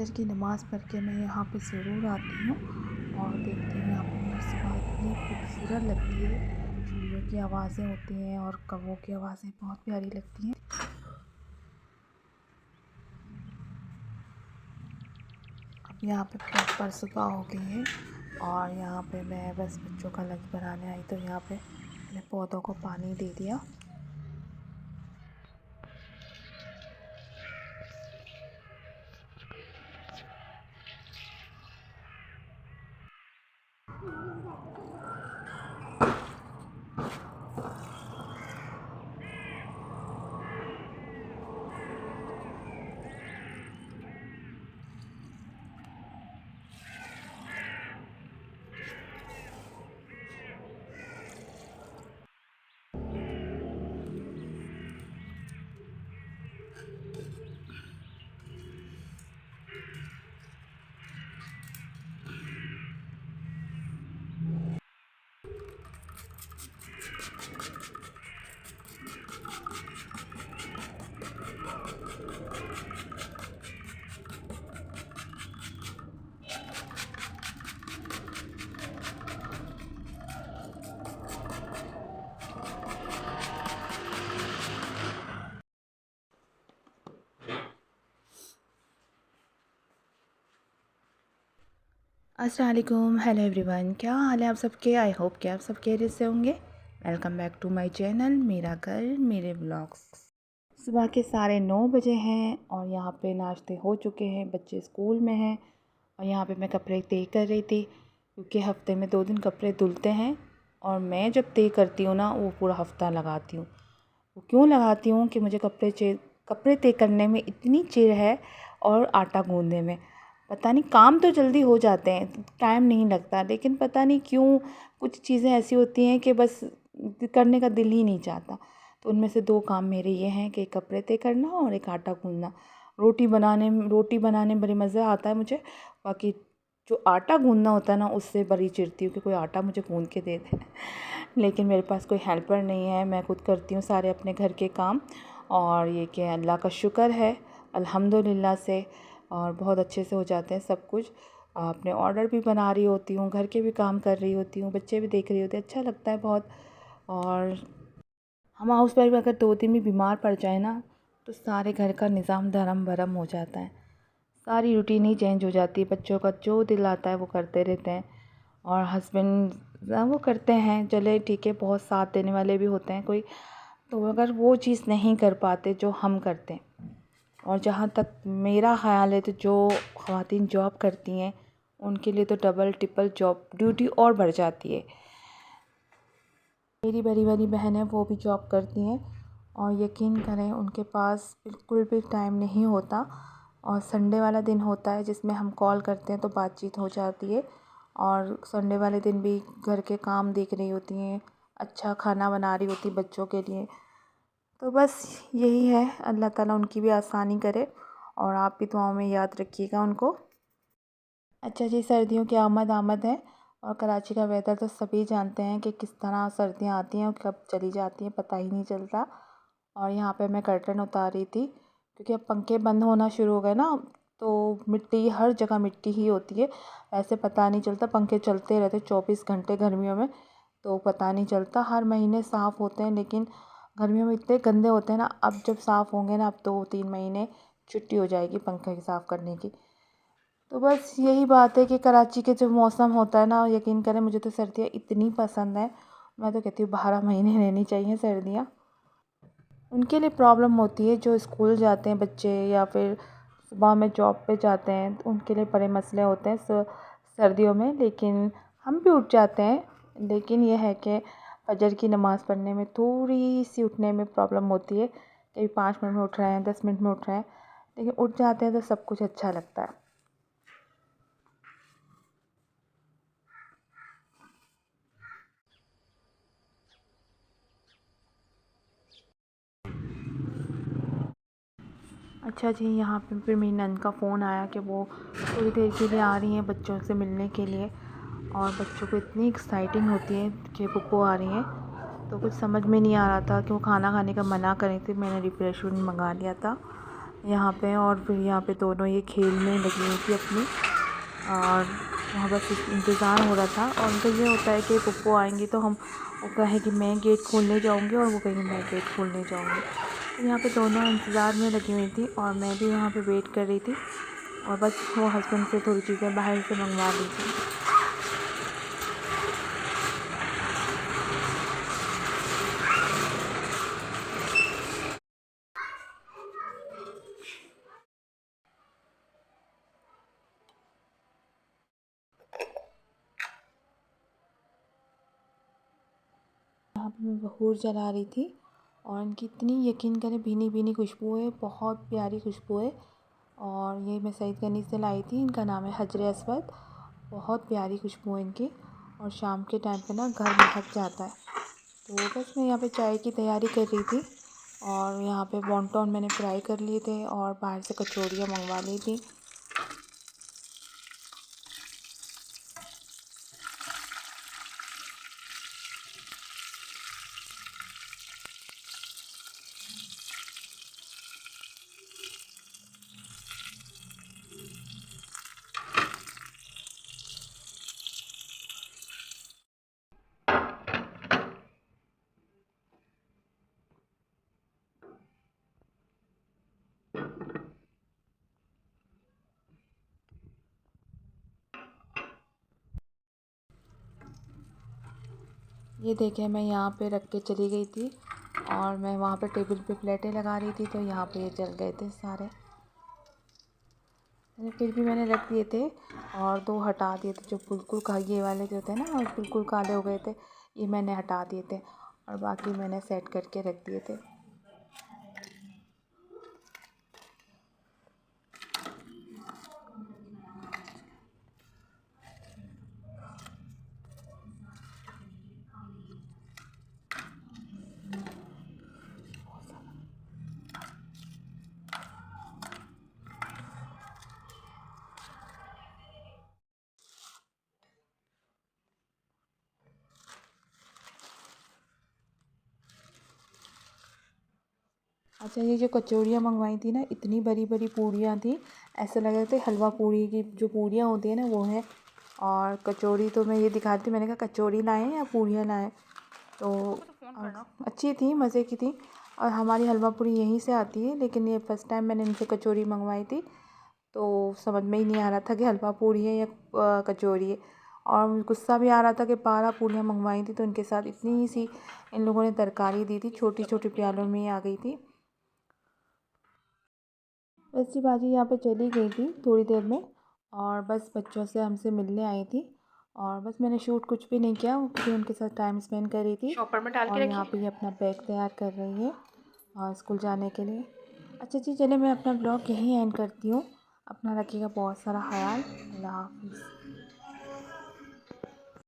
फजर की नमाज़ पढ़ के मैं यहाँ पे ज़रूर आती हूँ और देखती हूँ यहाँ पे सुबह इतनी खूबसूरत लगती है। चिड़ियों की आवाज़ें होती हैं और कौवों की आवाज़ें बहुत प्यारी लगती हैं। अब यहाँ पे प्रॉपर सुबह हो गई है और यहाँ पे मैं बस बच्चों का लंच बनाने आई, तो यहाँ पे मैंने पौधों को पानी दे दिया। अस्सलाम वालेकुम, हेलो एवरीवन, क्या हाल है आप सबके। आई होप कि आप सब खैरियत से होंगे। Welcome back to my channel मेरा घर मेरे व्लॉग्स। सुबह के 9:30 बजे हैं और यहाँ पे नाश्ते हो चुके हैं, बच्चे स्कूल में हैं और यहाँ पे मैं कपड़े तय कर रही थी क्योंकि हफ़्ते में 2 दिन कपड़े धुलते हैं और मैं जब तय करती हूँ ना वो पूरा हफ़्ता लगाती हूँ। वो क्यों लगाती हूँ कि मुझे कपड़े तय करने में इतनी चिढ़ है और आटा गूँधने में। पता नहीं, काम तो जल्दी हो जाते हैं, टाइम नहीं लगता, लेकिन पता नहीं क्यों कुछ चीज़ें ऐसी होती हैं कि बस करने का दिल ही नहीं चाहता। तो उनमें से 2 काम मेरे ये हैं कि कपड़े तय करना और एक आटा गूँधना। रोटी बनाने में बड़ी मज़ा आता है मुझे, बाकी जो आटा गूँधना होता है ना उससे बड़ी चिढ़ती हूँ कि कोई आटा मुझे गूँध के दे दे। लेकिन मेरे पास कोई हेल्पर नहीं है, मैं खुद करती हूँ सारे अपने घर के काम और ये कि अल्लाह का शुक्र है अल्हम्दुलिल्लाह से, और बहुत अच्छे से हो जाते हैं सब कुछ। अपने ऑर्डर भी बना रही होती हूँ, घर के भी काम कर रही होती हूँ, बच्चे भी देख रही होती हैं, अच्छा लगता है बहुत। और हम हाउस वाइफ अगर 2 दिन भी बीमार पड़ जाए ना तो सारे घर का निज़ाम धर्म भरम हो जाता है, सारी रूटीन ही चेंज हो जाती है। बच्चों का जो दिल आता है वो करते रहते हैं और हस्बैंड वो करते हैं, चले ठीक है, बहुत साथ देने वाले भी होते हैं कोई, तो अगर वो चीज़ नहीं कर पाते जो हम करते हैं। और जहाँ तक मेरा ख़्याल है तो जो ख़वातीन जॉब करती हैं उनके लिए तो डबल ट्रिपल जॉब ड्यूटी और बढ़ जाती है। मेरी बड़ी बड़ी बहन है, वो भी जॉब करती हैं और यकीन करें उनके पास बिल्कुल भी टाइम नहीं होता। और संडे वाला दिन होता है जिसमें हम कॉल करते हैं तो बातचीत हो जाती है, और संडे वाले दिन भी घर के काम देख रही होती हैं, अच्छा खाना बना रही होती बच्चों के लिए। तो बस यही है, अल्लाह ताला उनकी भी आसानी करे और आप भी दुआओं में याद रखिएगा उनको। अच्छा जी, सर्दियों की आमद है और कराची का वेदर तो सभी जानते हैं कि किस तरह सर्दियाँ आती हैं और कब चली जाती हैं, पता ही नहीं चलता। और यहाँ पे मैं कर्टन उतार रही थी क्योंकि अब पंखे बंद होना शुरू हो गए ना, तो मिट्टी हर जगह मिट्टी ही होती है, ऐसे पता नहीं चलता। पंखे चलते रहते 24 घंटे गर्मियों में, तो पता नहीं चलता। हर महीने साफ़ होते हैं लेकिन गर्मियों में इतने गंदे होते हैं ना। अब जब साफ़ होंगे ना, अब 2-3 महीने छुट्टी हो जाएगी पंखे साफ़ करने की। तो बस यही बात है कि कराची के जो मौसम होता है ना, यकीन करें मुझे तो सर्दियाँ इतनी पसंद है, मैं तो कहती हूँ 12 महीने रहनी चाहिए सर्दियाँ। उनके लिए प्रॉब्लम होती है जो स्कूल जाते हैं बच्चे या फिर सुबह में जॉब पे जाते हैं, तो उनके लिए बड़े मसले होते हैं सर्दियों में। लेकिन हम भी उठ जाते हैं, लेकिन यह है कि फजर की नमाज़ पढ़ने में थोड़ी सी उठने में प्रॉब्लम होती है। कभी 5 मिनट में उठ रहे हैं, 10 मिनट में उठ रहे हैं, लेकिन उठ जाते हैं तो सब कुछ अच्छा लगता है। अच्छा जी, यहाँ पे फिर मेरी नंद का फ़ोन आया कि वो थोड़ी देर के लिए आ रही हैं बच्चों से मिलने के लिए, और बच्चों को इतनी एक्साइटिंग होती है कि पुप्पो आ रही हैं। तो कुछ समझ में नहीं आ रहा था कि वो खाना खाने का मना कर रही थी। मैंने रिफ्रेशमेंट मंगा लिया था, यहाँ पे, और फिर यहाँ पे दोनों ये खेल में लगी हुई थी अपनी, और वहाँ बस इंतज़ार हो रहा था। और उनका ये होता है कि पप्पू आएंगी तो हम, वो कहे कि मैं गेट खोलने जाऊँगी और वो कहेंगे मैं गेट खोलने जाऊँगी। तो यहाँ पे दोनों इंतज़ार में लगी हुई थी और मैं भी वहाँ पे वेट कर रही थी, और बस वो हस्बैंड से थोड़ी चीज़ें बाहर से मंगवा ली थी। यहाँ पे मैं बखूर जला रही थी, और इनकी इतनी, यकीन करें, भीनी भीनी खुशबू है, बहुत प्यारी खुशबू है। और ये मैं सईद गनी से लाई थी, इनका नाम है हजरे अस्वद। बहुत प्यारी खुशबू है इनकी, और शाम के टाइम पे ना घर महक जाता है। तो बस मैं यहाँ पे चाय की तैयारी कर रही थी, और यहाँ पे वॉन्टॉन मैंने फ्राई कर लिए थे और बाहर से कचौड़ियाँ मंगवा ली थी। ये देखें, मैं यहाँ पे रख के चली गई थी, और मैं वहाँ पे टेबल पे प्लेटें लगा रही थी, तो यहाँ पे ये जल गए थे सारे। फिर भी मैंने रख दिए थे, और 2 हटा दिए थे जो बिल्कुल ये वाले जो थे ना, और बिल्कुल काले हो गए थे, ये मैंने हटा दिए थे, और बाकी मैंने सेट करके रख दिए थे। अच्छा, ये जो कचौड़ियाँ मंगवाई थी ना, इतनी बड़ी बड़ी पूड़ियाँ थी, ऐसा लग रहा था हलवा पूड़ी की जो पूड़ियाँ होती है ना, वो है। और कचौड़ी तो मैं ये दिखाती, मैंने कहा कचौड़ी लाएँ या पूड़ियाँ लाएँ, तो अच्छी थी, मज़े की थी। और हमारी हलवा पूड़ी यहीं से आती है, लेकिन ये फर्स्ट टाइम मैंने इनसे कचौड़ी मंगवाई थी, तो समझ में ही नहीं आ रहा था कि हलवा पूड़ी है या कचौड़ी है। और गुस्सा भी आ रहा था कि 12 पूड़ियाँ मंगवाई थी, तो इनके साथ इतनी ही सी इन लोगों ने तरकारी दी थी, छोटी छोटी प्यालों में आ गई थी। वैसी बाजी यहाँ पे चली गई थी थोड़ी देर में, और बस बच्चों से हमसे मिलने आई थी, और बस मैंने शूट कुछ भी नहीं किया, क्योंकि उनके साथ टाइम स्पेंड कर रही थी। शॉपर में डाल के और यहाँ पे ये अपना बैग तैयार कर रही है और स्कूल जाने के लिए। अच्छा जी, चलिए मैं अपना ब्लॉग यहीं एंड करती हूँ। अपना रखिएगा बहुत सारा ख्याल। अल्लाह हाफ़िज़।